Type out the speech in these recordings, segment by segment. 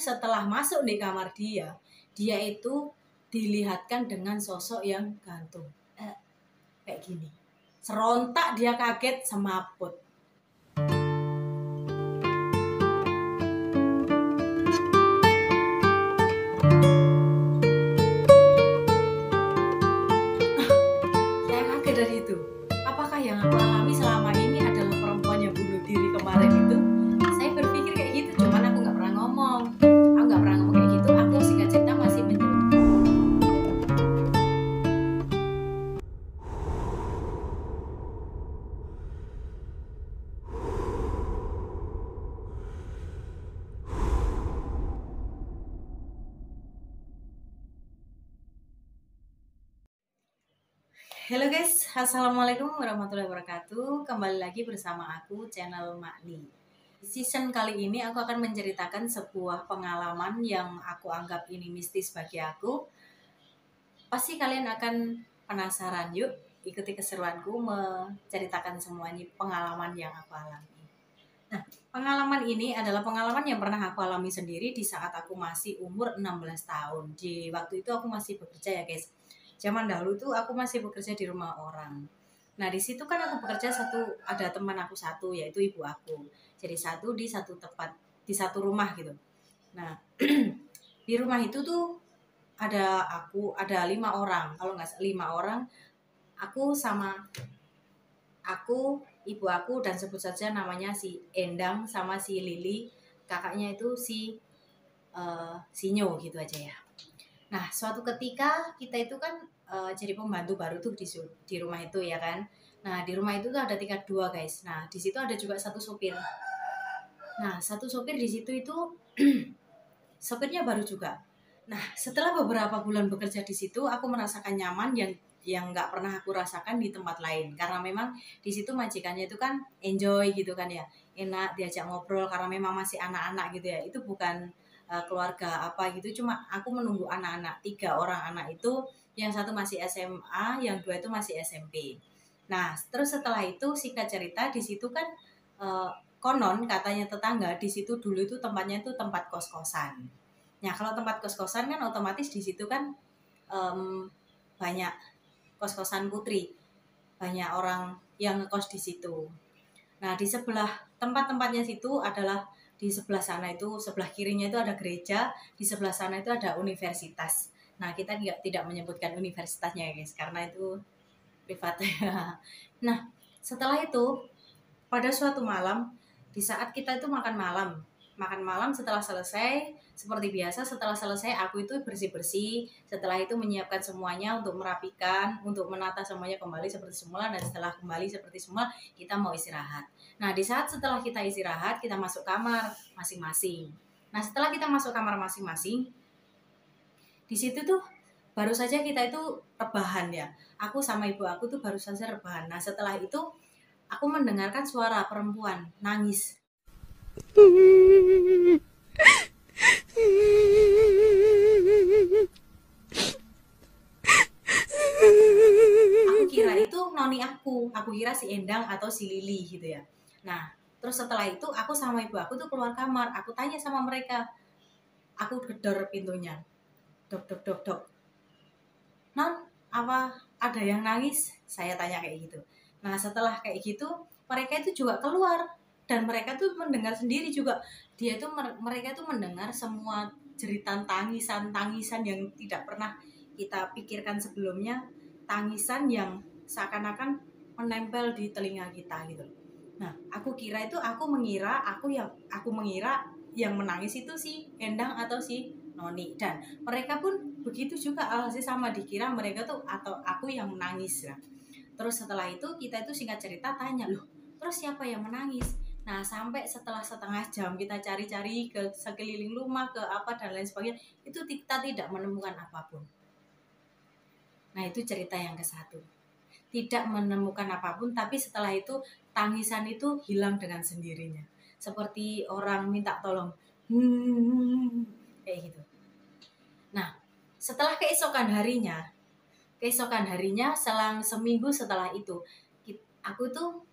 Setelah masuk di kamar dia itu dilihatkan dengan sosok yang gantung. Kayak gini. Serontak dia kaget semaput. Saya kaget dari itu. Apakah yang aku alami selama ini adalah perempuan yang bunuh diri kemarin itu? Saya berpikir kayak gitu, cuman aku nggak pernah ngomong. Aku nggak pernah ngomong kayak gitu. Aku singkat cerita masih menjelaskan. Halo guys, assalamualaikum warahmatullahi wabarakatuh. Kembali lagi bersama aku, channel Makni. Season kali ini aku akan menceritakan sebuah pengalaman yang aku anggap ini mistis bagi aku. Pasti kalian akan penasaran, yuk ikuti keseruanku menceritakan semuanya pengalaman yang aku alami. Nah, pengalaman ini adalah pengalaman yang pernah aku alami sendiri di saat aku masih umur 16 tahun. Di waktu itu aku masih bekerja ya guys. Zaman dahulu tuh aku masih bekerja di rumah orang. Nah, di situ kan aku bekerja ada teman aku satu, yaitu ibu aku. Jadi satu di satu tempat, di satu rumah gitu. Nah, di rumah itu tuh ada 5 orang. Kalau nggak 5 orang, aku, ibu aku, dan sebut saja namanya si Endang sama si Lili. Kakaknya itu si Sinyo gitu aja ya. Nah, suatu ketika kita itu kan jadi pembantu baru tuh di rumah itu ya kan. Nah, di rumah itu tuh ada tingkat 2 guys. Nah, di situ ada juga satu sopir. Nah, satu sopir di situ itu sopirnya baru juga. Nah, setelah beberapa bulan bekerja di situ, aku merasakan nyaman yang nggak pernah aku rasakan di tempat lain. Karena memang di situ majikannya itu kan enjoy gitu kan ya, enak diajak ngobrol karena memang masih anak-anak gitu ya. Itu bukan keluarga apa gitu, cuma aku menunggu anak-anak, 3 orang anak itu, yang satu masih SMA, yang 2 itu masih SMP. Nah, terus setelah itu singkat cerita di situ kan konon katanya tetangga di situ dulu itu tempatnya itu tempat kos-kosan. Nah, kalau tempat kos-kosan kan otomatis di situ kan banyak kos-kosan putri, banyak orang yang ngekos di situ. Nah, di sebelah tempat-tempatnya situ adalah di sebelah sana itu, sebelah kirinya itu ada gereja, di sebelah sana itu ada universitas. Nah, kita tidak menyebutkan universitasnya ya guys, karena itu privat. Nah, setelah itu pada suatu malam, di saat kita itu makan malam setelah selesai, seperti biasa setelah selesai aku itu bersih-bersih, setelah itu menyiapkan semuanya untuk merapikan, untuk menata semuanya kembali seperti semula, dan setelah kembali seperti semula kita mau istirahat. Nah, di saat setelah kita istirahat, kita masuk kamar masing-masing. Nah, setelah kita masuk kamar masing-masing, di situ tuh baru saja kita itu rebahan ya. Aku sama ibu aku tuh baru saja rebahan. Nah, setelah itu aku mendengarkan suara perempuan nangis. Aku kira itu noni aku kira si Endang atau si Lili gitu ya. Nah, terus setelah itu aku sama ibu aku tuh keluar kamar, aku tanya sama mereka, aku gedor pintunya, dok dok dok dok, non, apa ada yang nangis? Saya tanya kayak gitu. Nah, setelah kayak gitu mereka itu juga keluar, dan mereka tuh mendengar sendiri juga. Mereka tuh mendengar semua jeritan tangisan yang tidak pernah kita pikirkan sebelumnya, tangisan yang seakan-akan menempel di telinga kita gitu. Nah, aku mengira yang menangis itu si Endang atau si Noni, dan mereka pun begitu juga, alasannya sama, dikira mereka tuh atau aku yang menangis ya. Terus setelah itu kita itu singkat cerita tanya, loh terus siapa yang menangis? Nah, sampai setelah setengah jam kita cari-cari ke sekeliling rumah, ke apa dan lain sebagainya, itu kita tidak menemukan apapun. Nah, itu cerita yang ke-1. Tidak menemukan apapun, tapi setelah itu tangisan itu hilang dengan sendirinya. Seperti orang minta tolong. Kayak gitu. Nah, setelah keesokan harinya, selang seminggu setelah itu, aku tuh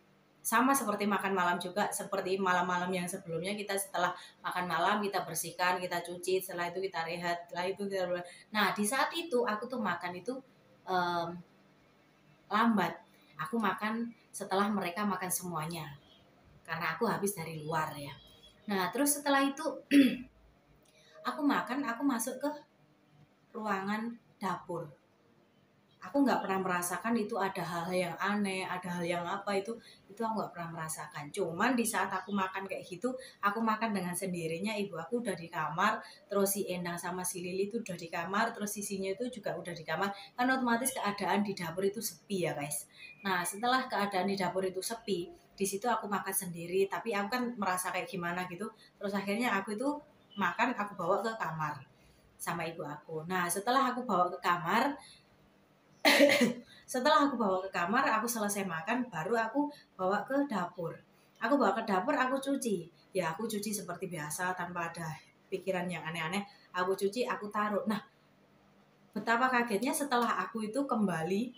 sama seperti makan malam juga, seperti malam-malam yang sebelumnya kita setelah makan malam kita bersihkan, kita cuci, setelah itu kita rehat, setelah itu kita. Nah di saat itu aku tuh makan itu um, lambat. Aku makan setelah mereka makan semuanya karena aku habis dari luar ya. Nah terus setelah itu aku makan, aku masuk ke ruangan dapur. Aku nggak pernah merasakan itu ada hal yang aneh, ada hal yang apa itu aku nggak pernah merasakan. Cuman di saat aku makan kayak gitu, aku makan dengan sendirinya, ibu aku udah di kamar, terus si Endang sama si Lili itu udah di kamar, terus sisinya itu juga udah di kamar. Kan otomatis keadaan di dapur itu sepi ya guys. Nah setelah keadaan di dapur itu sepi, di situ aku makan sendiri, tapi aku kan merasa kayak gimana gitu. Terus akhirnya aku itu makan, aku bawa ke kamar sama ibu aku. Nah setelah aku bawa ke kamar, setelah aku bawa ke kamar, aku selesai makan, baru aku bawa ke dapur. Aku bawa ke dapur, aku cuci. Ya aku cuci seperti biasa tanpa ada pikiran yang aneh-aneh. Aku cuci, aku taruh. Nah, betapa kagetnya setelah aku itu kembali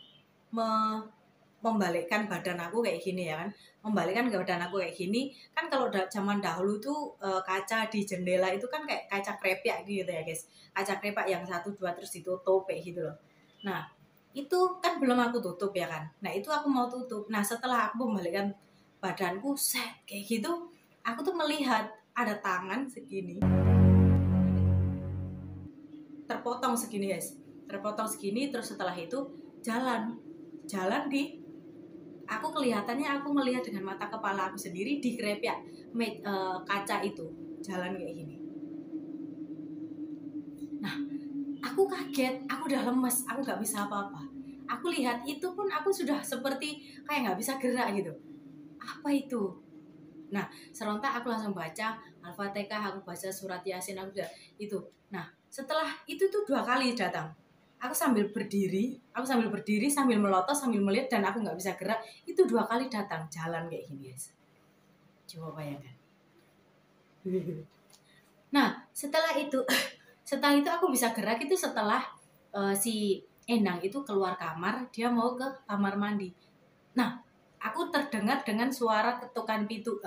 membalikkan badan aku kayak gini ya kan. Membalikkan badan aku kayak gini. Kan kalau zaman dahulu tuh kaca di jendela itu kan kayak kaca krepiak gitu ya guys. Kaca krepiak yang 1, 2 terus ditutup kayak gitu loh. Nah, itu kan belum aku tutup ya kan. Nah itu aku mau tutup. Nah setelah aku membalikkan badanku set kayak gitu, aku tuh melihat ada tangan segini terpotong segini guys, terpotong segini. Terus setelah itu jalan di aku, kelihatannya aku melihat dengan mata kepala aku sendiri di krepyak kaca itu jalan kayak gini. Nah aku kaget, aku udah lemes, aku nggak bisa apa-apa. Aku lihat itu pun aku sudah seperti kayak nggak bisa gerak gitu. Apa itu? Nah, serentak aku langsung baca Al-Fatihah, aku baca surat Yasin, aku udah itu. Nah, setelah itu tuh 2 kali datang. Aku sambil berdiri sambil melotot, sambil melihat dan aku nggak bisa gerak. Itu 2 kali datang, jalan kayak gini guys. Coba bayangkan. Nah, setelah itu aku bisa gerak itu setelah si Endang itu keluar kamar, dia mau ke kamar mandi. Nah, aku terdengar dengan suara ketukan pintu,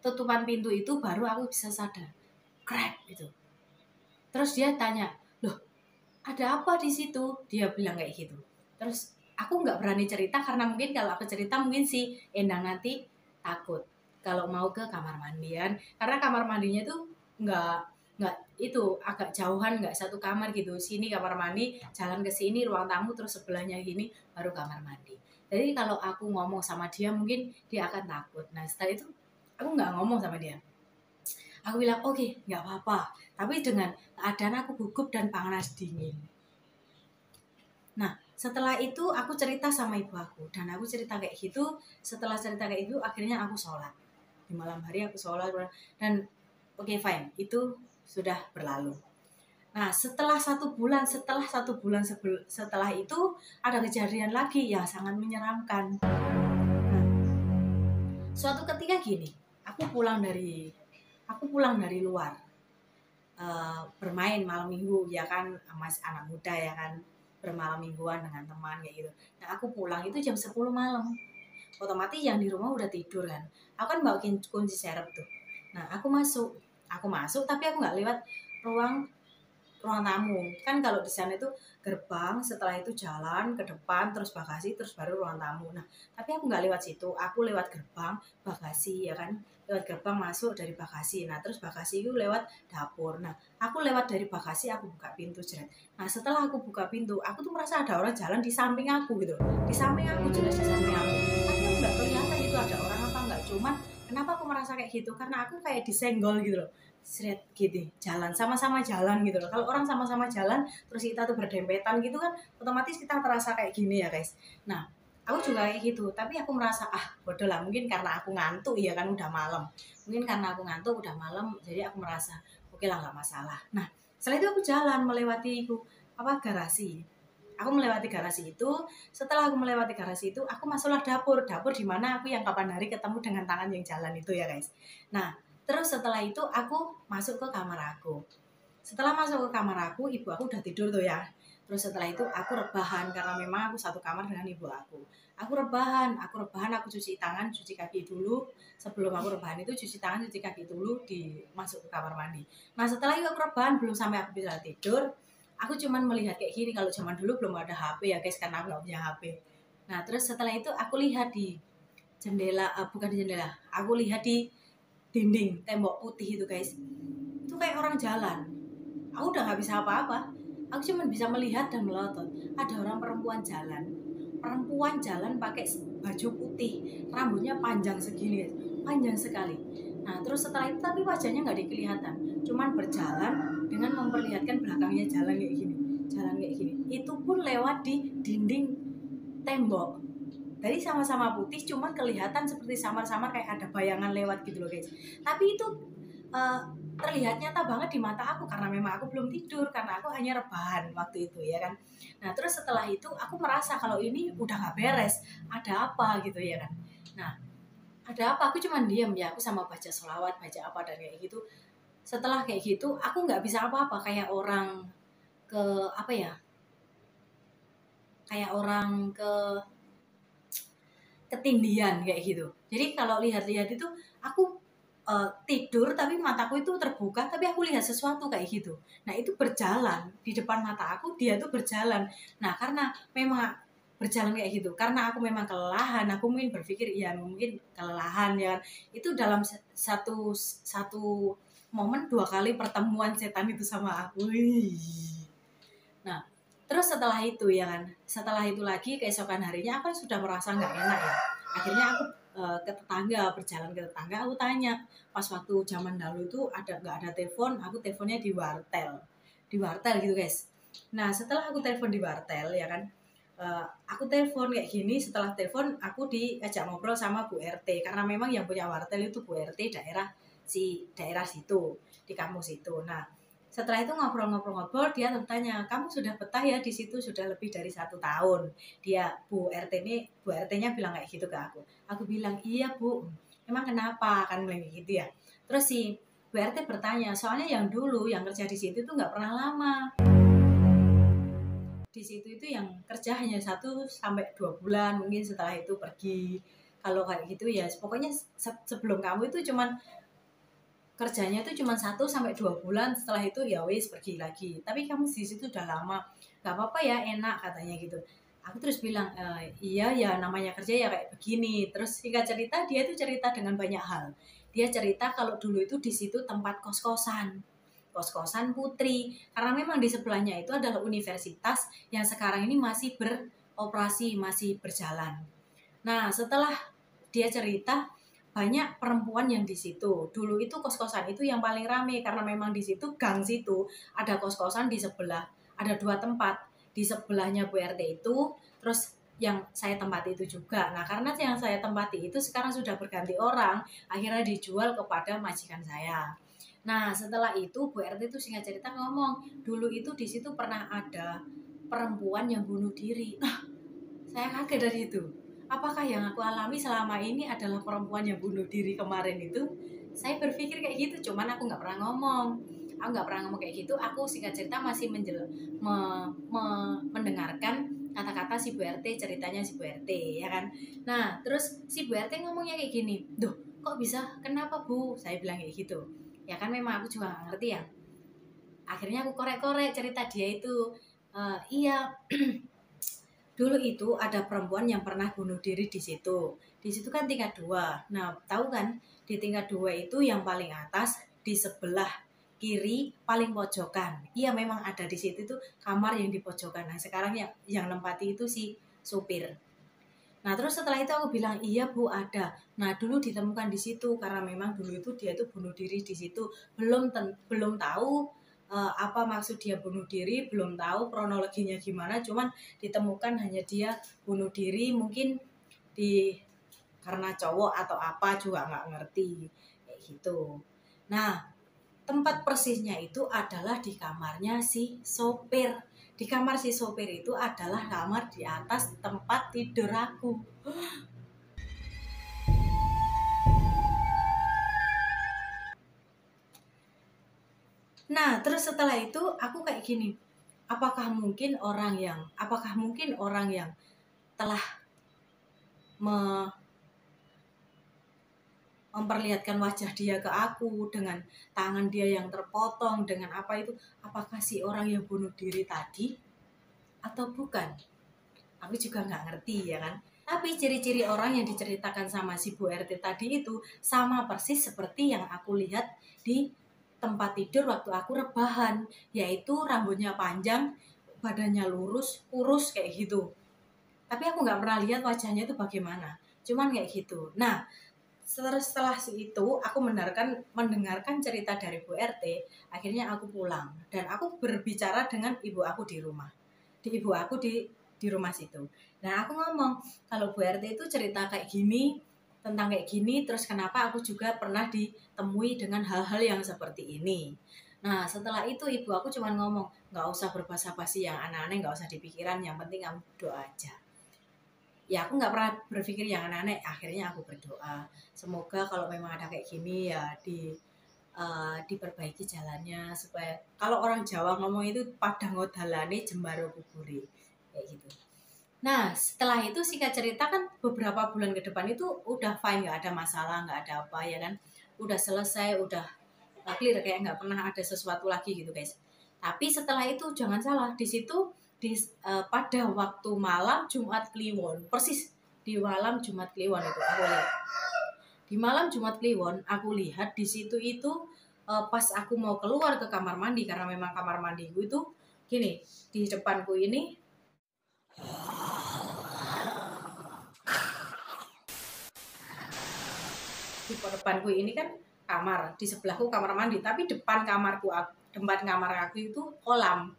tutupan pintu itu baru aku bisa sadar. Crack gitu. Terus dia tanya, "Loh, ada apa di situ?" Dia bilang kayak gitu. Terus aku nggak berani cerita karena mungkin kalau aku cerita mungkin si Endang nanti takut kalau mau ke kamar mandian, karena kamar mandinya tuh nggak itu agak jauhan, nggak satu kamar gitu. Sini kamar mandi, jalan ke sini ruang tamu, terus sebelahnya gini baru kamar mandi. Jadi kalau aku ngomong sama dia mungkin dia akan takut. Nah setelah itu aku nggak ngomong sama dia. Aku bilang oke, nggak apa-apa. Tapi dengan keadaan aku gugup dan panas dingin. Nah setelah itu aku cerita sama ibu aku dan aku cerita kayak gitu. Setelah cerita kayak itu akhirnya aku sholat. Di malam hari aku sholat dan oke, fine, itu sudah berlalu. Nah setelah 1 bulan setelah itu ada kejadian lagi yang sangat menyeramkan. Nah, suatu ketika gini, aku pulang dari luar, bermain malam minggu ya kan, mas anak muda ya kan, bermalam mingguan dengan teman kayak gitu. Nah aku pulang itu jam 10 malam, otomatis yang di rumah udah tidur kan. Aku kan bawa kunci serep tuh. Nah aku masuk tapi aku nggak lewat ruang tamu. Kan kalau di sana itu gerbang, setelah itu jalan ke depan, terus bagasi, terus baru ruang tamu. Nah, tapi aku nggak lewat situ. Aku lewat gerbang, bagasi ya kan. Lewat gerbang masuk dari bagasi. Nah, terus bagasi itu lewat dapur. Nah, aku lewat dari bagasi, aku buka pintu jeret. Nah, setelah aku buka pintu, aku tuh merasa ada orang jalan di samping aku gitu. Di samping aku, jelas di samping aku. Tapi aku nggak kelihatan itu ada orang apa nggak. Cuman kenapa aku merasa kayak gitu? Karena aku kayak disenggol gitu loh. Seret gitu, jalan sama-sama jalan gitu loh. Kalau orang sama-sama jalan terus kita tuh berdempetan gitu kan, otomatis kita terasa kayak gini ya guys. Nah aku juga kayak gitu, tapi aku merasa bodoh lah, mungkin karena aku ngantuk ya kan, udah malam. Mungkin karena aku ngantuk udah malam, jadi aku merasa oke lah, nggak masalah. Nah setelah itu aku jalan melewati garasi. Aku melewati garasi itu. Setelah aku melewati garasi itu, aku masuklah dapur di mana aku yang kapan hari ketemu dengan tangan yang jalan itu ya guys. Nah terus setelah itu aku masuk ke kamar aku. Setelah masuk ke kamar aku, ibu aku udah tidur tuh ya. Terus setelah itu aku rebahan karena memang aku satu kamar dengan ibu aku. Aku rebahan, aku cuci tangan, cuci kaki dulu. Sebelum aku rebahan itu cuci tangan, cuci kaki dulu masuk ke kamar mandi. Nah setelah itu aku rebahan belum sampai aku bisa tidur. Aku cuman melihat kayak gini, kalau zaman dulu belum ada HP ya guys, karena aku gak punya HP. Nah terus setelah itu aku lihat di jendela, bukan di jendela, aku lihat di dinding tembok putih itu guys. Itu kayak orang jalan. Aku udah nggak bisa apa-apa, aku cuma bisa melihat dan melotot. Ada orang perempuan jalan pakai baju putih, rambutnya panjang segini, panjang sekali. Nah terus setelah itu tapi wajahnya nggak dikelihatan, cuman berjalan dengan memperlihatkan belakangnya jalan kayak gini. Itu pun lewat di dinding tembok. Jadi sama-sama putih, cuman kelihatan seperti samar-samar kayak ada bayangan lewat gitu loh guys. Tapi itu uh, terlihat nyata banget di mata aku karena memang aku belum tidur, karena aku hanya rebahan waktu itu ya kan. Nah terus setelah itu aku merasa kalau ini udah gak beres, ada apa gitu ya kan. Nah ada apa, aku cuman diem ya, aku sama baca sholawat, baca apa dan kayak gitu. Setelah kayak gitu aku nggak bisa apa-apa, kayak orang ke apa ya, kayak orang ketindihan kayak gitu. Jadi kalau lihat-lihat itu aku tidur tapi mataku itu terbuka tapi aku lihat sesuatu kayak gitu. Nah itu berjalan di depan mata aku, dia tuh berjalan. Nah karena memang berjalan kayak gitu, karena aku memang kelelahan, aku mungkin berpikir ya mungkin kelelahan ya. Itu dalam satu satu momen 2 kali pertemuan setan itu sama aku. Wih. Nah terus setelah itu ya kan, setelah itu lagi keesokan harinya aku kan sudah merasa nggak enak ya. Akhirnya aku ke tetangga, berjalan ke tetangga, aku tanya. Pas waktu zaman dahulu itu nggak ada telepon, aku teleponnya di wartel gitu guys. Nah setelah aku telepon di wartel ya kan, aku telepon kayak gini. Setelah telepon aku diajak ngobrol sama Bu RT, karena memang yang punya wartel itu Bu RT daerah situ, di kampus itu. Nah setelah itu ngobrol-ngobrol, dia bertanya, kamu sudah betah ya di situ, sudah lebih dari 1 tahun. Bu RT-nya bilang kayak gitu ke aku. Aku bilang iya Bu, emang kenapa, kan bilang gitu ya. Terus si Bu RT bertanya, soalnya yang dulu yang kerja di situ tuh nggak pernah lama. Di situ itu yang kerja hanya 1 sampai 2 bulan, mungkin setelah itu pergi. Kalau kayak gitu ya, pokoknya sebelum kamu itu cuman kerjanya itu cuma 1 sampai 2 bulan, setelah itu ya wis pergi lagi. Tapi kamu di situ udah lama, nggak apa-apa ya, enak katanya gitu. Aku terus bilang iya ya, namanya kerja ya kayak begini. Terus singkat cerita dia itu cerita dengan banyak hal. Dia cerita kalau dulu itu di situ tempat kos-kosan putri, karena memang di sebelahnya itu adalah universitas yang sekarang ini masih beroperasi, masih berjalan. Nah setelah dia cerita, banyak perempuan yang di situ. Dulu itu kos-kosan itu yang paling rame karena memang di situ gang situ ada kos-kosan di sebelah, ada 2 tempat. Di sebelahnya Bu RT itu, terus yang saya tempati itu juga. Nah, karena yang saya tempati itu sekarang sudah berganti orang, akhirnya dijual kepada majikan saya. Nah, setelah itu Bu RT itu singkat cerita ngomong, dulu itu di situ pernah ada perempuan yang bunuh diri. Nah, saya kaget dari itu. Apakah yang aku alami selama ini adalah perempuan yang bunuh diri kemarin itu? Saya berpikir kayak gitu, cuman aku nggak pernah ngomong. Aku nggak pernah ngomong kayak gitu. Aku singkat cerita masih mendengarkan kata-kata si Bu RT, ceritanya si Bu RT, ya kan. Nah, terus si Bu RT ngomongnya kayak gini, "Duh, kok bisa? Kenapa, Bu?" Saya bilang kayak gitu. Ya kan memang aku juga nggak ngerti ya. Akhirnya aku korek-korek cerita dia itu. Iya, dulu itu ada perempuan yang pernah bunuh diri di situ. Di situ kan tingkat 2. Nah, tahu kan di tingkat 2 itu yang paling atas di sebelah kiri paling pojokan. Iya memang ada di situ tuh kamar yang di pojokan. Nah, sekarang yang nempati itu si supir. Nah, terus setelah itu aku bilang, "Iya, Bu, ada." Nah, dulu ditemukan di situ karena memang dulu itu dia tuh bunuh diri di situ. Belum tahu apa maksud dia bunuh diri, belum tahu kronologinya gimana, cuman ditemukan hanya dia bunuh diri, mungkin karena cowok atau apa juga nggak ngerti kayak gitu. Nah, tempat persisnya itu adalah di kamarnya si sopir. Di kamar si sopir itu adalah kamar di atas tempat tidur aku. Nah, terus setelah itu aku kayak gini, apakah mungkin orang yang telah memperlihatkan wajah dia ke aku dengan tangan dia yang terpotong, dengan apa itu, apakah si orang yang bunuh diri tadi atau bukan? Aku juga nggak ngerti ya kan. Tapi ciri-ciri orang yang diceritakan sama si Bu RT tadi itu sama persis seperti yang aku lihat di tempat tidur waktu aku rebahan, yaitu rambutnya panjang, badannya lurus, kurus kayak gitu. Tapi aku nggak pernah lihat wajahnya itu bagaimana, cuman kayak gitu. Nah, setelah itu aku mendengarkan cerita dari Bu RT. Akhirnya aku pulang dan aku berbicara dengan ibu aku di rumah, di rumah situ. Nah, aku ngomong kalau Bu RT itu cerita kayak gini, tentang kayak gini, terus kenapa aku juga pernah ditemui dengan hal-hal yang seperti ini. Nah, setelah itu ibu aku cuma ngomong, nggak usah berbasa-basi yang aneh-aneh, nggak usah dipikiran, yang penting kamu doa aja. Ya aku nggak pernah berpikir yang aneh-aneh. Akhirnya aku berdoa, semoga kalau memang ada kayak gini ya diperbaiki jalannya, supaya kalau orang Jawa ngomong itu padang odalane jembaro kuburi kayak gitu. Nah, setelah itu singkat cerita kan beberapa bulan ke depan itu udah fine, nggak ada masalah, nggak ada apa ya kan, udah selesai, udah clear, kayak nggak pernah ada sesuatu lagi gitu guys. Tapi setelah itu jangan salah, di situ pada waktu malam Jumat Kliwon, persis di malam Jumat Kliwon itu aku lihat. Di malam Jumat Kliwon aku lihat di situ itu pas aku mau keluar ke kamar mandi, karena memang kamar mandiku itu gini, di depanku ini di depanku ini kan kamar, di sebelahku kamar mandi, tapi depan kamar aku itu kolam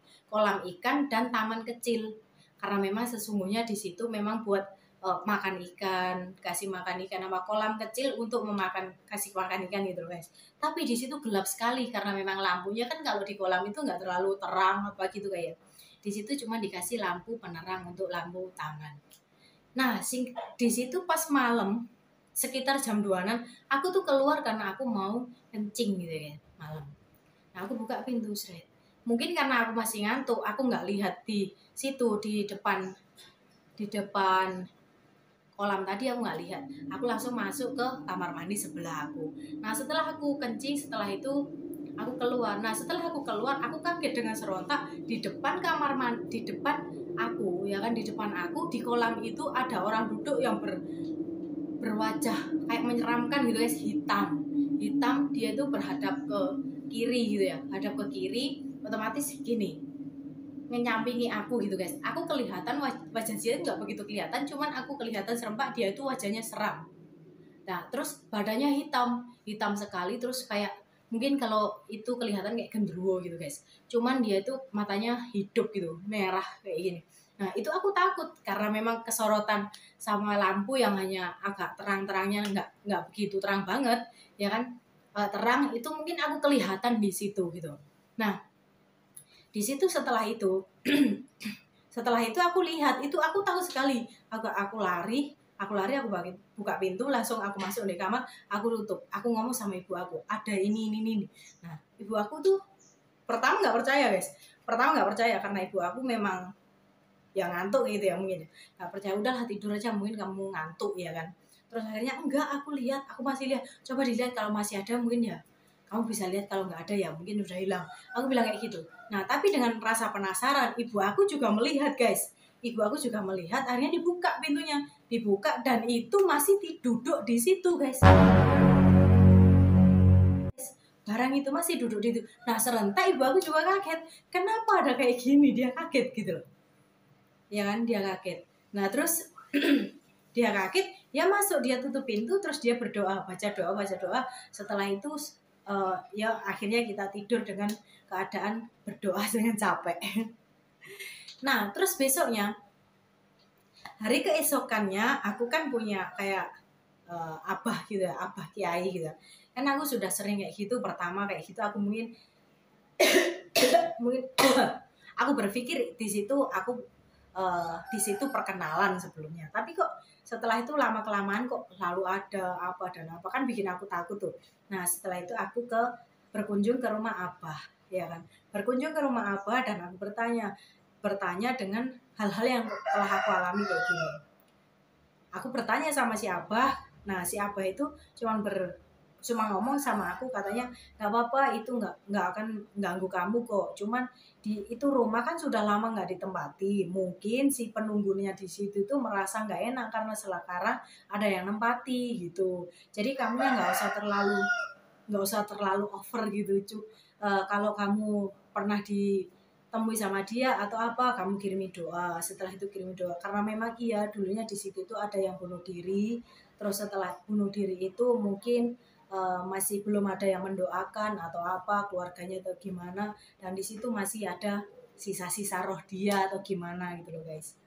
ikan dan taman kecil, karena memang sesungguhnya di situ memang buat makan ikan, kasih makan ikan, sama kolam kecil untuk kasih makan ikan gitu guys. Tapi di situ gelap sekali karena memang lampunya kan kalau di kolam itu nggak terlalu terang apa gitu kayak. Di situ cuma dikasih lampu penerang untuk lampu tangan. Nah, di situ pas malam sekitar jam 2-an aku tuh keluar karena aku mau kencing gitu ya malam. Nah, aku buka pintu seret. Mungkin karena aku masih ngantuk, aku nggak lihat di situ di depan kolam tadi, aku nggak lihat. Aku langsung masuk ke kamar mandi sebelah aku. Nah, setelah aku kencing, setelah itu aku keluar. Nah, setelah aku keluar, aku kaget dengan serontak di depan kamar mandi, di depan aku ya kan, di depan aku di kolam itu ada orang duduk yang berwajah kayak menyeramkan gitu guys, hitam dia itu berhadap ke kiri gitu ya, hadap ke kiri, otomatis gini menyampingi aku gitu guys. Aku kelihatan wajah dia nggak begitu kelihatan, cuman aku kelihatan serempak dia itu wajahnya seram. Nah, terus badannya hitam sekali, terus kayak mungkin kalau itu kelihatan kayak genderuwo gitu guys. Cuman dia itu matanya hidup gitu, merah kayak gini. Nah, itu aku takut karena memang kesorotan sama lampu yang hanya agak terang-terangnya, nggak begitu terang banget, ya kan? Terang itu mungkin aku kelihatan di situ gitu. Nah, di situ setelah itu setelah itu aku lihat itu, aku takut sekali. Aku lari, aku buka pintu, langsung aku masuk di kamar, aku tutup. Aku ngomong sama ibu aku, ada ini. Nah, ibu aku tuh pertama nggak percaya guys. Pertama nggak percaya karena ibu aku memang yang ngantuk gitu ya mungkin. Nggak percaya, udahlah tidur aja, mungkin kamu ngantuk ya kan. Terus akhirnya enggak, aku masih lihat. Coba dilihat kalau masih ada mungkin ya. Kamu bisa lihat, kalau nggak ada ya mungkin udah hilang. Aku bilang kayak gitu. Nah, tapi dengan rasa penasaran, ibu aku juga melihat guys. Ibu aku juga melihat, akhirnya dibuka pintunya. Dibuka dan itu masih duduk di situ guys. Barang itu masih duduk di situ. Nah, serentak ibu aku juga kaget. Kenapa ada kayak gini? Dia kaget gitu loh. Ya kan, dia kaget. Nah, terus dia kaget, ya masuk, dia tutup pintu, terus dia berdoa, baca doa. Setelah itu ya akhirnya kita tidur dengan keadaan berdoa dengan capek. Nah, terus besoknya, hari keesokannya, aku kan punya kayak abah gitu ya, abah kiai gitu. Kan aku sudah sering kayak gitu, pertama kayak gitu aku mungkin aku berpikir di situ di situ perkenalan sebelumnya. Tapi kok setelah itu lama kelamaan kok selalu ada apa dan apa, kan bikin aku takut tuh. Nah, setelah itu aku berkunjung ke rumah abah ya kan. Berkunjung ke rumah Abah dan aku bertanya dengan hal-hal yang telah aku alami kayak gini. Aku bertanya sama si Abah. Nah, si Abah itu cuma ngomong sama aku, katanya nggak apa-apa, itu nggak akan ganggu kamu kok. Cuman itu rumah kan sudah lama nggak ditempati. Mungkin si penunggunya di situ tuh merasa nggak enak karena sekarang ada yang nempati gitu. Jadi kamu nggak usah terlalu over gitu. Kalau kamu pernah ditemui sama dia atau apa, kamu kirimi doa. Setelah itu kirimi doa, karena memang iya dulunya di situ tuh ada yang bunuh diri. Terus setelah bunuh diri itu mungkin masih belum ada yang mendoakan atau apa, keluarganya atau gimana, dan di situ masih ada sisa-sisa roh dia atau gimana gitu loh guys.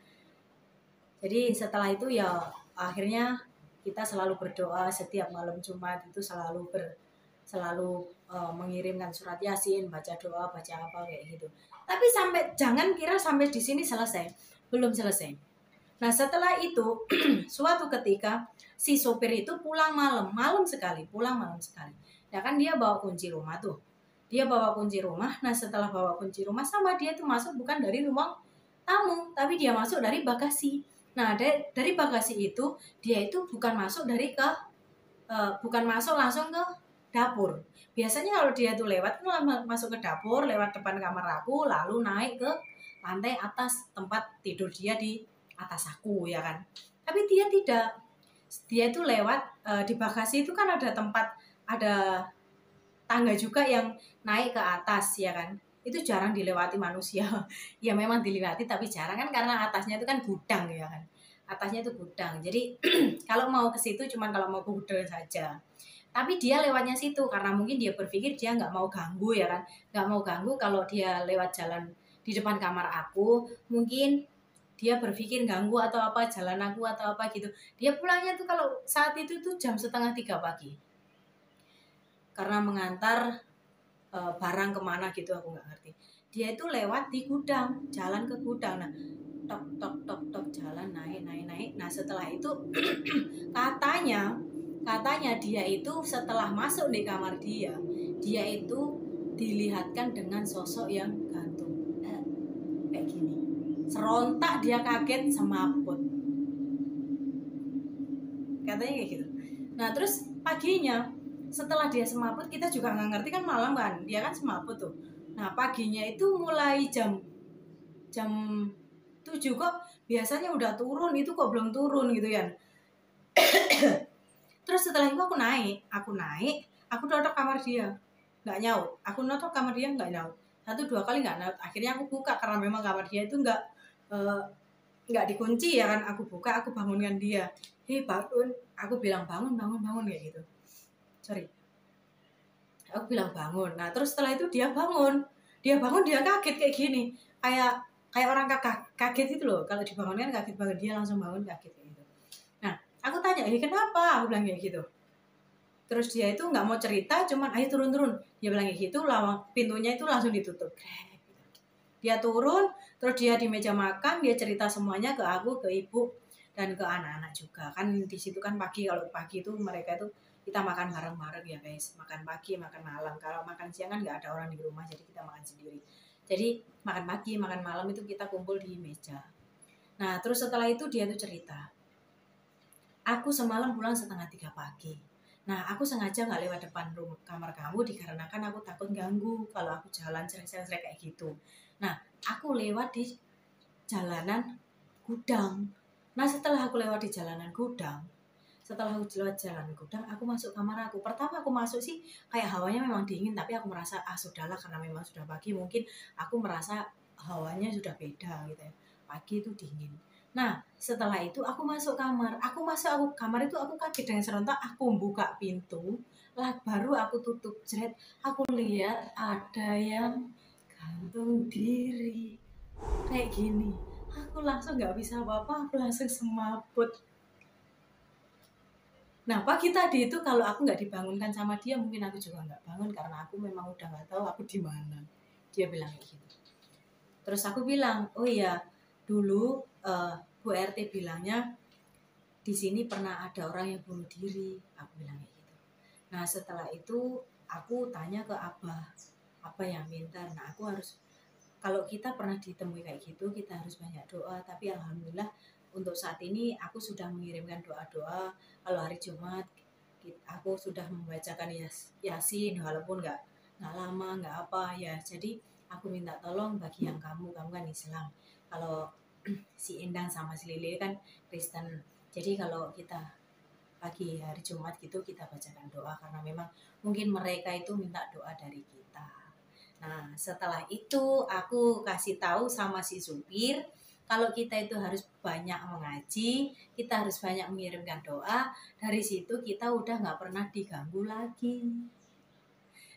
Jadi setelah itu ya akhirnya kita selalu berdoa setiap malam Jumat itu, selalu mengirimkan surat Yasin, baca doa, baca apa kayak gitu. Tapi jangan kira sampai di sini selesai, belum selesai. Nah setelah itu suatu ketika si sopir itu pulang malam sekali. Ya kan dia bawa kunci rumah tuh. Nah setelah bawa kunci rumah, sama dia tuh masuk bukan dari ruang tamu, tapi dia masuk dari bagasi. Nah dari bagasi itu dia itu bukan masuk langsung ke dapur. Biasanya kalau dia tuh lewat masuk ke dapur lewat depan kamar aku, lalu naik ke lantai atas tempat tidur dia di atas aku, ya kan. Tapi dia tidak, dia itu lewat di bagasi itu kan ada tangga juga yang naik ke atas, ya kan. Itu jarang dilewati manusia. Ya memang dilewati tapi jarang kan, karena atasnya itu kan gudang, ya kan. Atasnya itu gudang. Jadi kalau mau ke situ cuman kalau mau ke gudang saja. Tapi dia lewatnya situ karena mungkin dia berpikir dia nggak mau ganggu, ya kan. Nggak mau ganggu kalau dia lewat jalan di depan kamar aku, mungkin dia berpikir ganggu atau apa jalan aku atau apa gitu. Dia pulangnya tuh kalau saat itu tuh jam 2:30 pagi. Karena mengantar barang kemana gitu aku nggak ngerti. Dia itu lewat di gudang, jalan ke gudang. Nah, tok jalan naik. Nah setelah itu katanya dia itu setelah masuk di kamar dia itu dilihatkan dengan sosok yang gantung kayak gini. Serontak dia kaget, semaput. Katanya kayak gitu. Nah terus paginya setelah dia semaput, kita juga nggak ngerti kan, malam kan dia kan semaput tuh. Nah paginya itu mulai jam 7 kok biasanya udah turun, itu kok belum turun gitu ya. Terus setelah itu aku notok kamar dia nggak nyaut, nggak nyaut, 1-2 kali nggak nyaut. Akhirnya aku buka karena memang kamar dia itu nggak dikunci, ya kan. Aku buka, aku bangunkan dia, hei bangun, aku bilang bangun kayak gitu, aku bilang bangun. Nah terus setelah itu dia bangun, dia kaget kayak gini, kayak orang kaget itu loh, kalau dibangunkan kaget banget, dia langsung bangun kaget kayak gitu. Nah aku tanya, ini kenapa, aku bilang kayak gitu. Terus dia itu nggak mau cerita, cuman ayo turun, dia bilang kayak gitu. Pintunya itu langsung ditutup. Dia turun, terus dia di meja makan, dia cerita semuanya ke aku, ke ibu, dan ke anak-anak juga. Kan di situ kan pagi, kalau pagi itu mereka itu kita makan bareng-bareng ya guys. Makan pagi, makan malam. Kalau makan siang kan nggak ada orang di rumah, jadi kita makan sendiri. Jadi makan pagi, makan malam itu kita kumpul di meja. Nah terus setelah itu dia tuh cerita, aku semalam pulang 2:30 pagi. Nah aku sengaja nggak lewat depan kamar kamu dikarenakan aku takut ganggu kalau aku jalan sering-sering kayak gitu. Nah aku lewat di jalanan gudang. Nah setelah aku lewat jalan gudang, aku masuk kamar aku. Pertama aku masuk sih kayak hawanya memang dingin, tapi aku merasa sudahlah, karena memang sudah pagi, mungkin aku merasa hawanya sudah beda gitu ya. Pagi itu dingin. Nah setelah itu aku masuk kamar itu aku kaget dengan serentak, aku buka pintu lah, baru aku tutup jret, aku lihat ada yang gantung diri kayak gini. Aku langsung nggak bisa apa-apa, aku langsung semaput. Nah pagi tadi itu kalau aku nggak dibangunkan sama dia, mungkin aku juga nggak bangun, karena aku memang udah nggak tahu aku di mana. Dia bilang kayak gitu. Terus aku bilang, oh iya dulu Bu RT bilangnya di sini pernah ada orang yang bunuh diri, aku bilang kayak gitu. Nah setelah itu aku tanya ke Abah apa yang minta. Nah aku harus, kalau kita pernah ditemui kayak gitu, kita harus banyak doa. Tapi alhamdulillah untuk saat ini aku sudah mengirimkan doa-doa. Kalau hari Jumat aku sudah membacakan Yasin, walaupun nggak lama, nggak apa ya. Jadi aku minta tolong bagi yang kamu kan Islam. Kalau si Endang sama si Lili kan Kristen. Jadi kalau kita pagi hari Jumat gitu kita bacakan doa, karena memang mungkin mereka itu minta doa dari kita. Nah, setelah itu aku kasih tahu sama si supir kalau kita itu harus banyak mengaji, kita harus banyak mengirimkan doa. Dari situ kita udah nggak pernah diganggu lagi.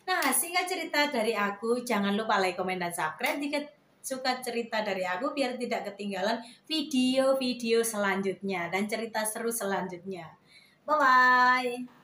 Nah, singkat cerita dari aku, jangan lupa like, komen, dan subscribe jika suka cerita dari aku biar tidak ketinggalan video-video selanjutnya dan cerita seru selanjutnya. Bye-bye.